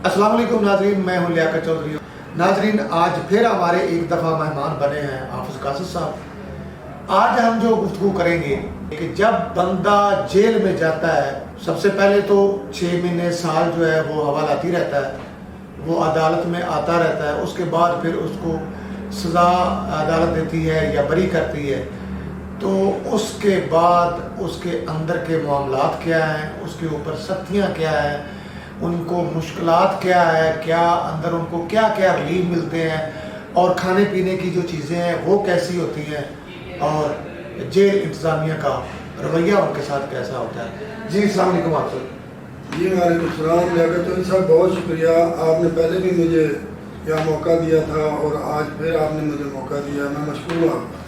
अस्सलाम वालेकुम नाजरीन, मैं हूं लियाकत चौधरी। नाजरीन, आज फिर हमारे एक दफ़ा मेहमान बने हैं हाफिज कासिद साहब। आज हम जो गुफ्तगू करेंगे कि जब बंदा जेल में जाता है, सबसे पहले तो 6 महीने साल जो है वो हवालाती रहता है, वो अदालत में आता रहता है। उसके बाद फिर उसको सज़ा अदालत देती है या बरी करती है। तो उसके बाद उसके अंदर के मामलात क्या हैं, उसके ऊपर सख्तियाँ क्या हैं, उनको मुश्किलात क्या है, क्या अंदर उनको क्या क्या रिलीफ मिलते हैं, और खाने पीने की जो चीज़ें हैं वो कैसी होती हैं, और जेल इंतज़ामिया का रवैया उनके साथ कैसा होता है। जी अस्सलाम वालेकुम आप सर। जी वालेकुम सलाम लियाकत चौधरी साहब, बहुत शुक्रिया। आपने पहले भी मुझे यहाँ मौका दिया था और आज फिर आपने मुझे मौका दिया, मैं मशकूर हूँ आपका।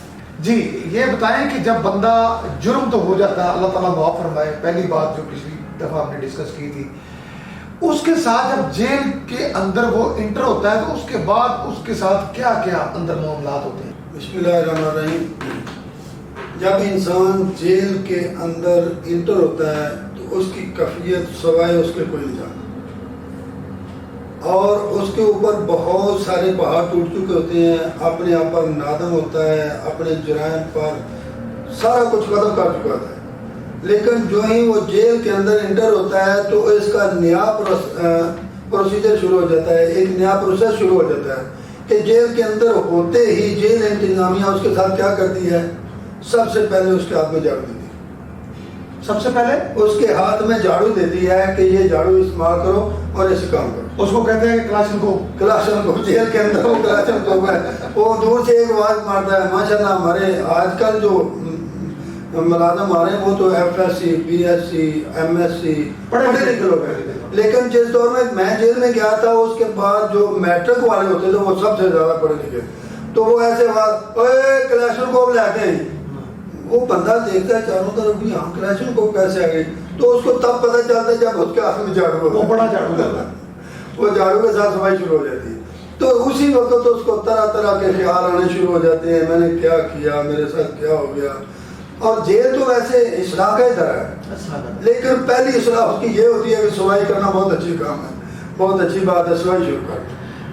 जी ये बताएं कि जब बंदा जुर्म तो हो जाता है, अल्लाह ताला माफ़ फरमाए, पहली बात जो पिछली दफ़ा आपने डिस्कस की थी, उसके साथ जब जेल के अंदर वो इंटर होता है तो उसके बाद उसके साथ क्या क्या अंदर मामलात होते हैं। बिस्मिल्लाहिर्रहमानिर्रहीम। जब इंसान जेल के अंदर इंटर होता है तो उसकी कैफियत सवाए उसके कोई नहीं जानता, और उसके ऊपर बहुत सारे पहाड़ टूट चुके होते हैं, अपने आप पर नादम होता है, अपने जुराइम पर सारा कुछ खत्म कर चुका होता है। लेकिन जो ही वो जेल के अंदर इंटर होता है तो इसका नया प्रोसीजर शुरू हो जाता है, एक नया प्रोसेस शुरू हो जाता है कि जेल के अंदर होते ही जेल इंतजामिया उसके साथ क्या करती है, सबसे पहले उसके हाथ में झाड़ू देती है। सबसे पहले उसके हाथ में झाड़ू देती है कि ये झाड़ू इस्तेमाल करो और ऐसे काम करो। उसको कहते हैं क्लासन को जेल के अंदर वो क्लासन को है, वो दूर से एक आवाज मारता है। माशाल्लाह हमारे आजकल जो मुलाजिम आ रहे हैं वो तो FSC, BSc, MSc पढ़े लिखे लोग हैं। लेकिन जिस दौर में मैं जेल में गया था उसके बाद जो मैट्रिक वाले होते थे वो सबसे ज्यादा पढ़े लिखे, तो वो ऐसे बात क्लासन को लाते हैं। वो बंदा देखता है चारों तरफ भी यहाँ क्लासन को कैसे आ गई, तो उसको तब पता चलता है जब उसके हाथ में झाड़ू वो बड़ा झाड़ू देता है, वो झाड़ू के साथ सफाई शुरू हो जाती है। तो उसी वक्त तो उसको तरह तरह के ख्याल आने शुरू हो जाते हैं, मैंने क्या किया, मेरे साथ क्या हो गया। और जेल तो वैसे इस्लाह का ही तरह है, लेकिन पहली इस्लाह उसकी ये होती है कि सफाई करना बहुत अच्छी काम है, बहुत अच्छी बात है, सफाई शुरू कर।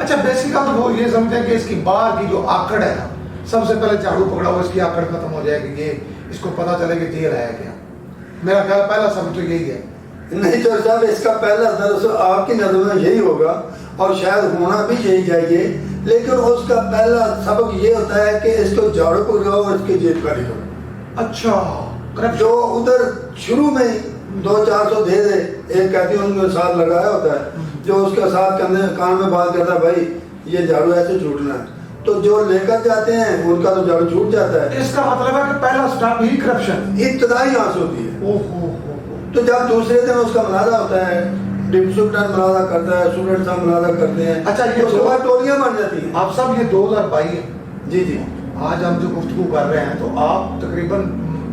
अच्छा बेसिक हम वो ये समझते हैं कि इसकी बाहर की जो आकड़ है ना, सबसे पहले झाड़ू पकड़ा हो, इसकी आकड़ खत्म हो जाएगी, ये इसको पता चले कि जेल है क्या। मेरा ख्याल पहला सब तो यही है। नहीं चौधरी साहब, इसका पहला दर्स आपकी नजर में यही होगा और शायद होना भी यही चाहिए, लेकिन उसका पहला सबक ये होता है कि इसको झाड़ू पकड़ाओ और इसकी जेब खाली करो। अच्छा, जो उधर शुरू में 200-400 दे दे, एक कैदी उनके साथ लगाया होता है जो उसके साथ कान में बात करता है, भाई ये झाड़ू ऐसे छूटना है, तो जो लेकर जाते हैं उनका तो झाड़ू छूट जाता है। इसका मतलब है कि पहला स्टेप ही करप्शन, इब्तदाई यहाँ से होती है। ओहो। तो जब दूसरे दिन उसका मुनादा होता है, डिप्टी सुप्रीटेंडेंट मुनादा करता है, स्टूडेंट साहब मुनादा करते हैं। अच्छा, ये उसके बाद टोलियां बन जाती हैं। आप सब ये 2022 है। जी जी, आज हम जो गुफ्तगू कर रहे हैं तो आप तकरीबन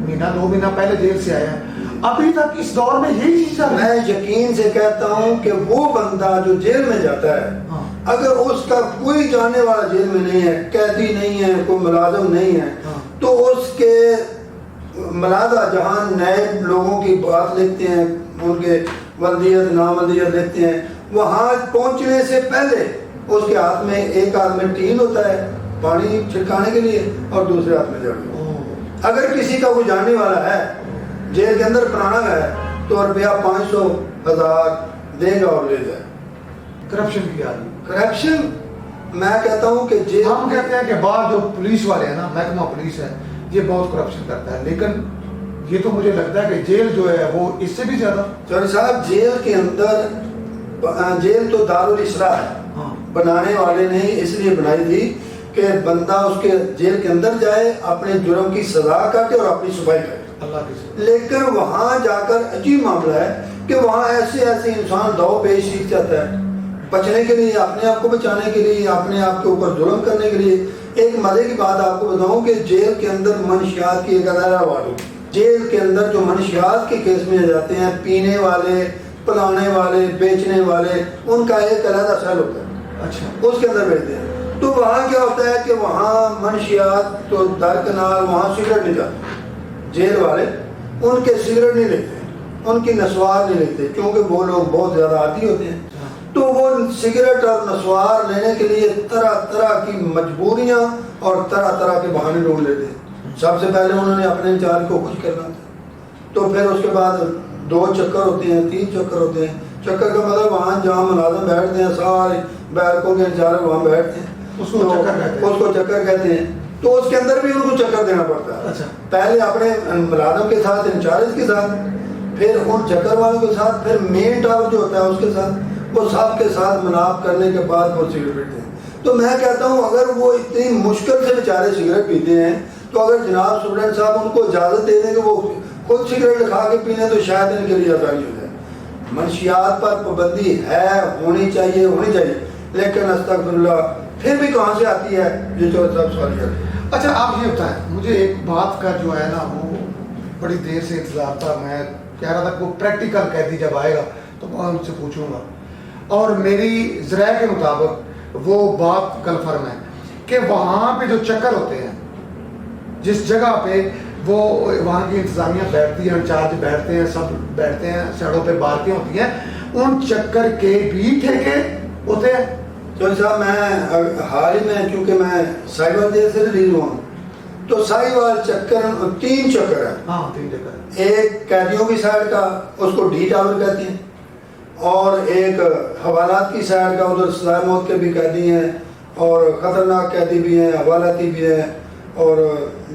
महीना 2 महीना पहले जेल से आए हैं, अभी तक इस दौर में यही चीज है। मैं यकीन से कहता हूँ कि वो बंदा जो जेल में जाता है, हाँ। अगर उसका कोई जाने वाला जेल में नहीं है, कैदी नहीं है, कोई मुलाजिम नहीं है, हाँ। तो उसके मुलाजा जहाँ नए लोगों की बात लिखते हैं, उनके वल्दियत नावल्दियत लिखते हैं, वहाँ पहुँचने से पहले उसके हाथ में एक हाथ में टीन होता है पानी छिड़काने के लिए और दूसरे हाथ में झाड़ू। अगर किसी का कोई जानने वाला है जेल के अंदर पुराना है तो रुपया 500,000 देगा और ले जाए। करप्शन की आ रही। करप्शन मैं कहता हूँ कि जेल, हम कहते हैं कि बाहर जो पुलिस वाले हैं ना, महकमा पुलिस है, ये बहुत करप्शन करता है, लेकिन ये तो मुझे लगता है कि जेल जो है वो इससे भी ज्यादा। चौधरी साहब, जेल के अंदर, जेल तो दारुल इस्लाह है, हाँ। बनाने वाले ने इसलिए बनाई थी कि बंदा उसके जेल के अंदर जाए, अपने जुर्म की सजा काटे और अपनी सफाई करे। अल्लाह की। लेकिन वहाँ जाकर अजीब मामला है कि वहाँ ऐसे ऐसे इंसान दाव पेश सीख जाता है बचने के लिए, अपने आप को बचाने के लिए, अपने आप के ऊपर जुर्म करने के लिए। एक मजे की बात आपको बताऊं कि जेल के अंदर मनशियात की एक अदारा वालों, जेल के अंदर जो मनशियात के केस में जाते हैं, पीने वाले, पिलाने वाले, बेचने वाले, उनका एक अलग सेल होता है। अच्छा, उसके अंदर भेजते हैं। तो वहाँ क्या होता है कि वहाँ मनशियात तो दरकनार, वहाँ सिगरेट नहीं जाते, जेल वाले उनके सिगरेट नहीं लेते, उनकी नस्वार नहीं लेते, क्योंकि वो लोग बहुत ज़्यादा आदी होते हैं। تو وہ سگریٹ اور نسوار لینے کے لیے طرح طرح کی مجبوریاں اور طرح طرح کے بہانے ڈھونڈ لیتے ہیں. سب سے پہلے انہوں نے اپنے انچارج کو خوش کرنا تھا, تو پھر اس کے بعد 2 چکر ہوتے ہیں, 3 چکر ہوتے ہیں. چکر کا مطلب وہاں جہاں ملازم بیٹھتے ہیں سارے بیرکوں کے انچارج وہاں بیٹھتے ہیں, اس کو چکر کہتے ہیں. تو اس کے اندر بھی ان کو چکر دینا پڑتا ہے. پہلے اپنے ملازم کے ساتھ, انچارج کے ساتھ, پھر ان چکر والوں کے ساتھ, پھر مین ٹاور جو ہوتا ہے اس کے ساتھ, وہ سب کے ساتھ مناپ کرنے کے بعد وہ سگریٹ پیتے ہیں. تو میں کہتا ہوں اگر وہ اتنی مشکل سے بیچارے سگریٹ پیتے ہیں تو اگر جناب اسٹوڈنٹ صاحب ان کو اجازت دے دیں کہ وہ خود سگریٹ کھا کے پینے تو شاید ان کے لیے آسانی ہو جائے. منشیات پر پابندی ہے, ہونی چاہیے, لیکن استغفر اللہ پھر بھی کہاں سے آتی ہے یہ جو سب سوال ہے. اچھا آپ یہ بتائیں مجھے ایک بات کا جو ہے نا وہ بڑی دیر سے انتظار تھا, میں کہہ رہا تھا کہ وہ پریکٹیکل قیدی جب آئے گا تو میں ان سے پوچھوں گا, اور میری ذرائع کے مطابق وہ بات کنفرم ہے کہ وہاں پہ جو چکر ہوتے ہیں جس جگہ پہ وہ وہاں کی انتظامیہ بیٹھتی ہے, انچارج بیٹھتے ہیں, سب بیٹھتے ہیں, سڑکوں پہ بارکیں ہوتی ہیں, ان چکر کے بھی ٹھیکے ہوتے ہیں. تو صاحب میں حال ہی میں چونکہ میں ساحیوال جیل سے ریلیز ہوا ہوں, تو ساحیوال چکر 3 چکر ہیں. ہاں 3 چکر. ایک قیدیوں کی سائڈ کا اس کو ڈی ٹاور کہتے ہیں, اور ایک حوالات کی سائڈ کا ادھر سزائے موت کے بھی قیدی ہیں اور خطرناک قیدی بھی ہیں, حوالاتی بھی ہیں اور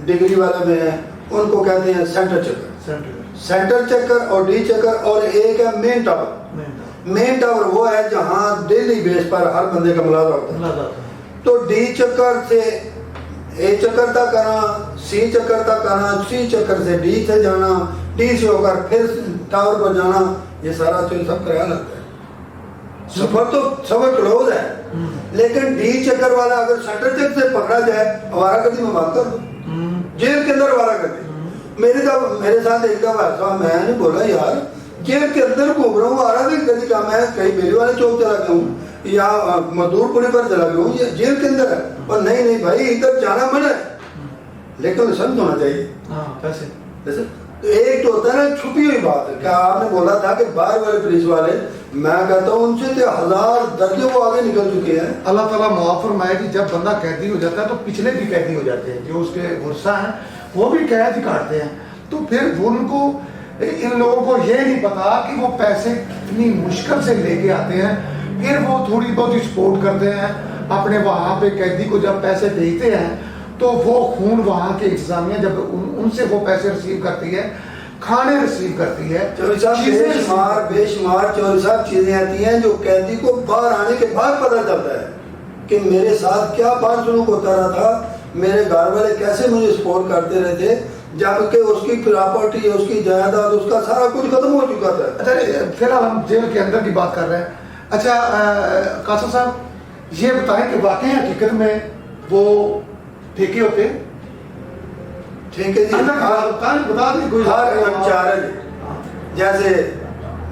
ڈگری والے بھی ہیں, ان کو کہتے ہیں سینٹر چکر. سینٹر چکر اور ڈی چکر, اور ایک ہے مین ٹاور. مین ٹاور وہ ہے جہاں ڈیلی بیس پر ہر بندے کا ملازہ ہوتا ہے. تو ڈی چکر سے اے چکر تک آنا, سی چکر تک آنا, سی چکر سے ڈی سے جانا, ڈی سے ہو کر پھر ٹاور پر جانا, یہ سارا چیز سب کرایہ لگتا ہے. سفر تو سفر کلوز ہے, لیکن ڈی چکر والا اگر سینٹر چکر سے پکڑا جائے ہمارا گردی میں بات کر دو جیل کے اندر والا گردی. میرے ساتھ ایک دفعہ ایسا, میں نے بولا یار جیل کے اندر گھوم رہا ہوں, آ رہا تھا کبھی کہا میں کہیں بیلی والے چوک چلا گیا ہوں یا مزدور پوری پر چلا گیا ہوں, یہ جیل کے اندر ہے. اور نہیں بھائی ادھر جانا منع ہے, لیکن سمجھ ہونا چاہیے. تو ایک تو ہوتا ہے نا چھپی ہوئی بات ہے کہ آپ نے بولا تھا کہ باہر والے پولیس والے, میں کہتا ہوں ان سے 1000 درجے وہ آگے نکل چکے ہیں. اللہ تعالیٰ معاف فرمائے کہ جب بندہ قیدی ہو جاتا ہے تو پچھلے بھی قیدی ہو جاتے ہیں, جو اس کے ورثہ ہیں وہ بھی قید ہی کاٹتے ہیں. تو پھر ان کو ان لوگوں کو یہ نہیں پتا کہ وہ پیسے کتنی مشکل سے لے کے آتے ہیں, پھر وہ تھوڑی بہت سپورٹ کرتے ہیں اپنے وہاں پہ قیدی کو. جب پیسے بھیجتے ہیں تو وہ خون وہاں کے انتظامیہ جب ان سے وہ پیسے ریسیو کرتی ہے, کھانے ریسیو کرتی ہے, بے شمار چوری صاحب چیزیں آتی ہیں جو قیدی کو باہر آنے کے بعد پتہ چلتا ہے کہ میرے ساتھ کیا بات سلوک ہوتا رہا تھا, میرے گھر والے کیسے مجھے سپورٹ کرتے رہے تھے, جبکہ اس کی پراپرٹی, اس کی جائیداد, اس کا سارا کچھ ختم ہو چکا تھا. اچھا فی الحال ہم جیل کے اندر کی بات کر رہے ہیں. اچھا قاسم صاحب یہ بتائیں کہ واقعی حقیقت میں وہ ٹھیکے ہوتے ہیں؟ ٹھیکے جی بتا دیں کوئی ہر انچارج, جیسے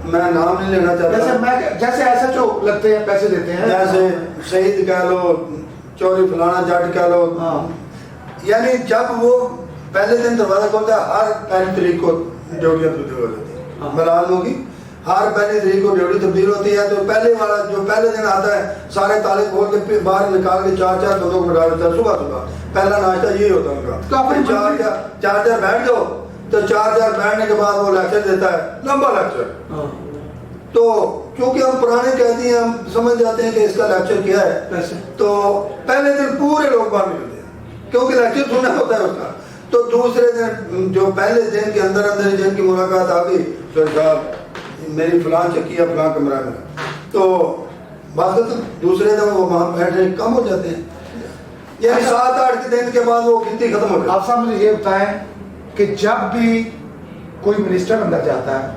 میں نام نہیں لینا چاہتا, جیسے ایسا جو لگتے ہیں پیسے دیتے ہیں, جیسے شہید کہہ لو, چوری فلانا جٹ کہہ لو, یعنی جب وہ پہلے دن دروازہ کھولتا ہے ہر پہلی تاریخ کو ڈیوٹیاں تبدیل ہو جاتی ہیں ملازموں کی, ہر پہلی تاریخ کو ڈیوٹی تبدیل ہوتی ہے. تو پہلے والا جو پہلے دن آتا ہے سارے تالے کھول کے باہر نکال کے 4 بندوں کو ڈال دیتا ہے. صبح پہلا ناشتہ یہی ہوتا ہے ان کا, تو چار بیٹھ جاؤ, تو 4 بیٹھنے کے بعد وہ لیکچر دیتا ہے, لمبا لیکچر. تو کیونکہ ہم پرانے قیدی ہیں, ہم سمجھ جاتے ہیں کہ اس کا لیکچر کیا ہے, تو پہلے دن پورے لوگ باہر نکلتے ہیں کیونکہ لیکچر سننا ہوتا ہے اس کا. تو دوسرے دن جو پہلے دن کے اندر جن کی ملاقات آ گئی, سر صاحب میری فلاں چکی ہے فلاں کمرہ میں, تو بات دوسرے دن وہ وہاں بیٹھے کم ہو جاتے ہیں. یعنی 7-8 دن کے بعد وہ گنتی ختم ہو جاتی ہے. آپ صاحب مجھے یہ بتائیں کہ جب بھی کوئی منسٹر اندر جاتا ہے,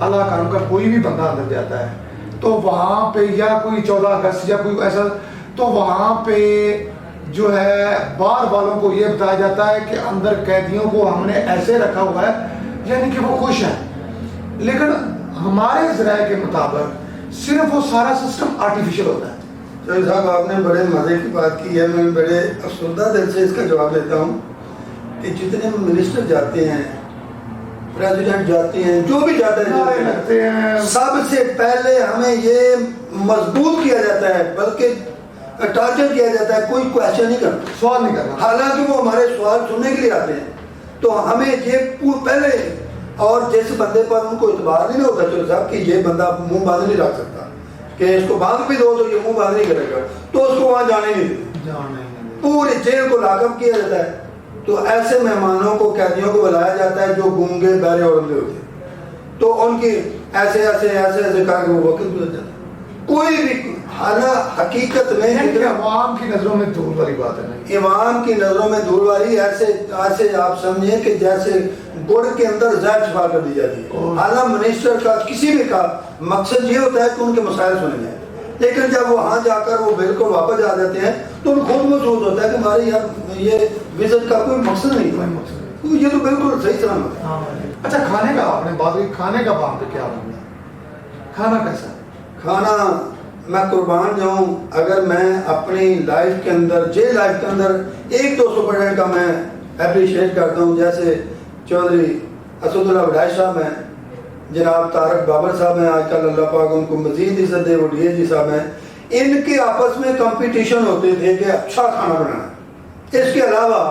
اللہ کام کا کوئی بھی بندہ اندر جاتا ہے, تو وہاں پہ یا کوئی 14 اگست یا کوئی ایسا, تو وہاں پہ جو ہے باہر والوں کو یہ بتایا جاتا ہے کہ اندر قیدیوں کو ہم نے ایسے رکھا ہوا ہے یعنی کہ وہ خوش ہیں. لیکن ہمارے ذرائع کے مطابق صرف وہ سارا سسٹم آرٹیفیشل ہوتا ہے. چوہدری صاحب آپ نے بڑے مزے کی بات کی ہے, میں بڑے افسردہ دل سے اس کا جواب دیتا ہوں کہ جتنے منسٹر جاتے ہیں प्रेसिडेंट जाते हैं, जो भी जाता नारे है, लगते हैं। सबसे पहले हमें ये मजबूत किया जाता है, बल्कि टार्चर किया जाता है, कोई क्वेश्चन नहीं करता, सवाल नहीं करना। हालांकि वो हमारे सवाल सुनने के लिए आते हैं। तो हमें ये पहले, और जिस बंदे पर उनको इतबार नहीं होता चलो साहब कि ये बंदा मुंह बांध नहीं रख सकता, कि इसको बांध भी दो तो ये मुंह बांध नहीं करेगा, तो उसको वहां जाने नहीं देते, पूरे जेल को लाकअप किया जाता है। तो ऐसे मेहमानों को, कैदियों को बुलाया जाता है जो गूंगे बहरे और अंधे होते हैं, तो उनकी ऐसे ऐसे ऐसे ऐसे करके वो वकील गुजर जाता है। कोई भी हालां हकीकत में अवाम की नजरों में धूल वाली बात है नहीं, इमाम की नजरों में धूल वाली, ऐसे आप समझें कि जैसे गुड़ के अंदर जहर छिपा कर दी जाती है। हालां मिनिस्टर का, किसी भी का मकसद ये होता है कि उनके मसाइल सुने जाए, लेकिन जब वो वहां जाकर वो बिल्कुल वापस आ जाते हैं तो उनको खुद महसूस होता है कि हमारे यार ये विजिट का कोई मकसद नहीं था, तो ये तो बिल्कुल सही सलामत है। अच्छा, खाने का आपने बात की, खाने का वहां पे क्या बनना, खाना कैसा? खाना मैं कुर्बान जाऊं, अगर मैं अपनी लाइफ के अंदर, जेल लाइफ के अंदर एक दो सुपरडेंट का मैं अप्रिशिएट करता हूं, जैसे चौधरी असदुल्ला वडाई साहब हैं, जनाब तारक बाबर साहब हैं, आजकल अल्लाह पाक उनको मजीद इज्जत दे, वो डीएजी साहब हैं। इनके आपस में कंपटीशन होते थे कि अच्छा खाना बनाना। इसके अलावा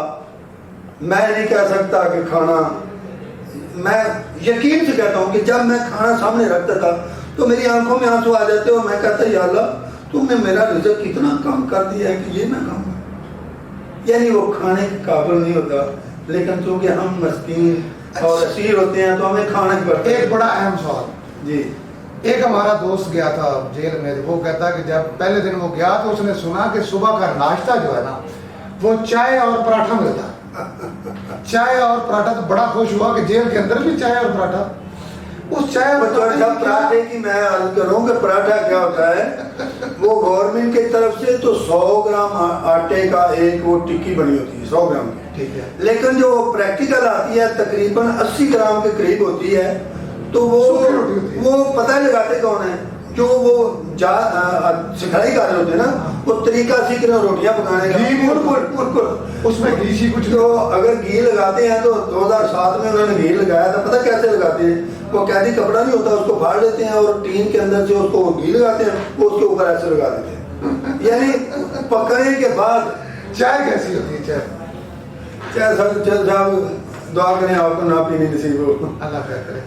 मैं नहीं कह सकता कि खाना, मैं यकीन से कहता हूँ कि जब मैं खाना सामने रखता था तो मेरी आंखों में आंसू आ जाते और मैं कहता या अल्लाह तुमने मेरा रिज़्क़ कितना कम कर दिया है कि ये मैं खाऊंगा। यानी वो खाने के काबिल नहीं होता, लेकिन चूंकि हम मस्कीन और असीर होते हैं तो हमें खाना ही पड़ता है। एक बड़ा अहम सवाल जी, एक हमारा दोस्त गया था जेल में, वो कहता कि जब पहले दिन वो गया तो उसने सुना कि सुबह का नाश्ता जो है ना वो चाय और पराठा मिलता है। चाय और पराठा, तो बड़ा खुश हुआ कि जेल के अंदर भी चाय और पराठा। उस चाय और पराठे की मैं अर्ज करूं कि पराठा क्या होता है, वो गवर्नमेंट की तरफ से तो 100 ग्राम आटे का एक वो टिक्की बनी होती है, 100 ग्राम की, ठीक है, लेकिन जो प्रैक्टिकल आती है तकरीबन 80 ग्राम के करीब होती है। तो वो पता लगाते कौन है, जो वो सिखाई कर रहे होते हैं ना, वो तरीका सीख रहे हो रोटियां पकाने का, उसमें घी शी कुछ। तो अगर घी लगाते हैं तो 2007 में उन्होंने घी लगाया था, पता कैसे लगाते हैं, वो कैदी कपड़ा नहीं होता उसको फाड़ लेते हैं और टीन के अंदर से उसको घी लगाते हैं, वो उसके ऊपर ऐसे लगा देते हैं। यानी पकने के बाद चाय कैसी होती है? चाय साहब दुआ करें आपको ना पीने नसीब हो, अल्लाह खैर करे।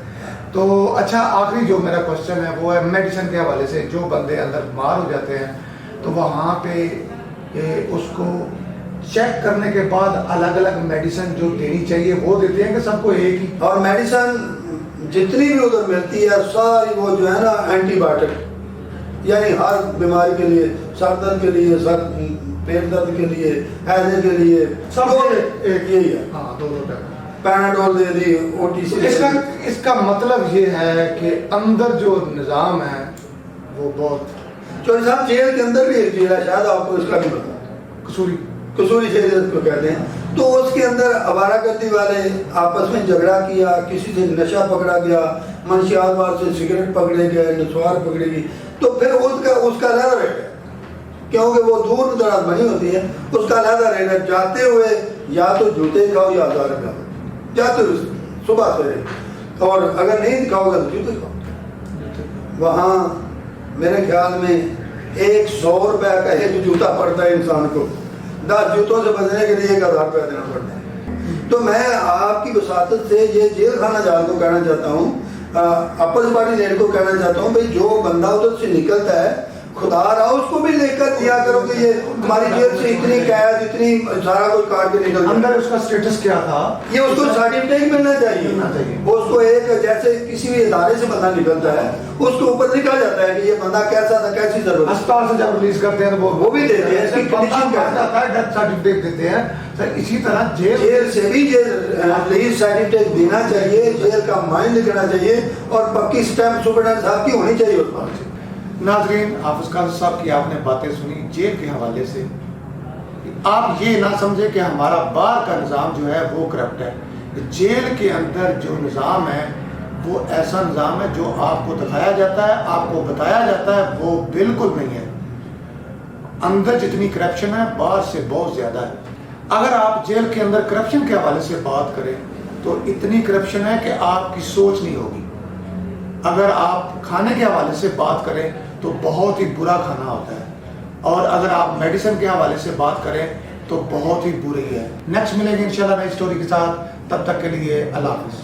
तो अच्छा, आखिरी जो मेरा क्वेश्चन है वो है मेडिसिन के हवाले से। जो बंदे अंदर बीमार हो जाते हैं तो वहाँ पे उसको चेक करने के बाद अलग अलग मेडिसिन जो देनी चाहिए वो देते हैं कि सबको एक ही? और मेडिसिन जितनी भी उधर मिलती है सारी वो जो है ना एंटीबायोटिक, यानी हर बीमारी के लिए, सर दर्द के लिए, सर पेट दर्द के लिए, हैजे के लिए, सब एक यही है। हाँ, दो पैनाडोल दे दी, ओटीसी। इसका मतलब ये है कि अंदर जो निज़ाम है वो बहुत। चौधरी साहब जेल के अंदर भी एक जेल है, शायद आपको इसका भी पता, कसूरी जेल को कहते हैं। तो उसके अंदर आवारागर्दी वाले आपस में झगड़ा किया, किसी से नशा पकड़ा गया, मंशियात वार से सिगरेट पकड़े गए, नस्वार पकड़ी गई, तो फिर उसका अलग रेट है, क्योंकि वो दूर दराज बनी होती है, उसका अलग रेट है। जाते हुए या तो जूते खाओ या हज़ार खाओ, जाते हुए सुबह सवेरे, और अगर नहीं खाओगे तो जूते खाओ। वहाँ मेरे ख्याल में 100 रुपये का एक जूता पड़ता है इंसान को, 10 जूतों से बचने के लिए 1000 रुपया देना पड़ता है। तो मैं आपकी वसातत से ये जेल खाना जाल को कहना चाहता हूँ, अपर पार्टी जेल को कहना चाहता हूँ, भाई जो बंदा उधर से निकलता है खुदा रहा उसको भी लेकर दिया करो कि ये हमारी जेल से इतनी कैद, इतनी सारा कुछ काट के निकल अंदर उसका स्टेटस क्या था, ये उसको सर्टिफिकेट मिलना चाहिए। उसको एक जैसे किसी भी इदारे से बंदा निकलता है उसके ऊपर लिखा जाता है कि ये बंदा कैसा था, कैसी जरूरत। अस्पताल से जब रिलीज करते हैं तो वो भी देते हैं, इसकी कंडीशन क्या जाता है, डेथ सर्टिफिकेट देते हैं। सर इसी तरह जेल से भी रिलीज सर्टिफिकेट देना चाहिए, जेल का माइंड लिखना चाहिए और पक्की स्टैम्प सुपरडेंट साहब की होनी चाहिए उस पर। नाज़रीन, हाफिज कासिम साहब की आपने बातें सुनी जेल के हवाले से। आप ये ना समझे कि हमारा बाहर का निज़ाम जो है वो करप्ट है। जेल के अंदर जो निज़ाम है वो ऐसा निज़ाम है जो आपको दिखाया जाता है, आपको बताया जाता है, वो बिल्कुल नहीं है। अंदर जितनी करप्शन है बाहर से बहुत ज़्यादा है। अगर आप जेल के अंदर करप्शन के हवाले से बात करें تو اتنی کرپشن ہے کہ آپ کی سوچ نہیں ہوگی. اگر آپ کھانے کے حوالے سے بات کریں تو بہت ہی برا کھانا ہوتا ہے, اور اگر آپ میڈیسن کے حوالے سے بات کریں تو بہت ہی بری ہے. نیکسٹ ملیں گے انشاءاللہ نئی اسٹوری کے ساتھ, تب تک کے لیے اللہ حافظ.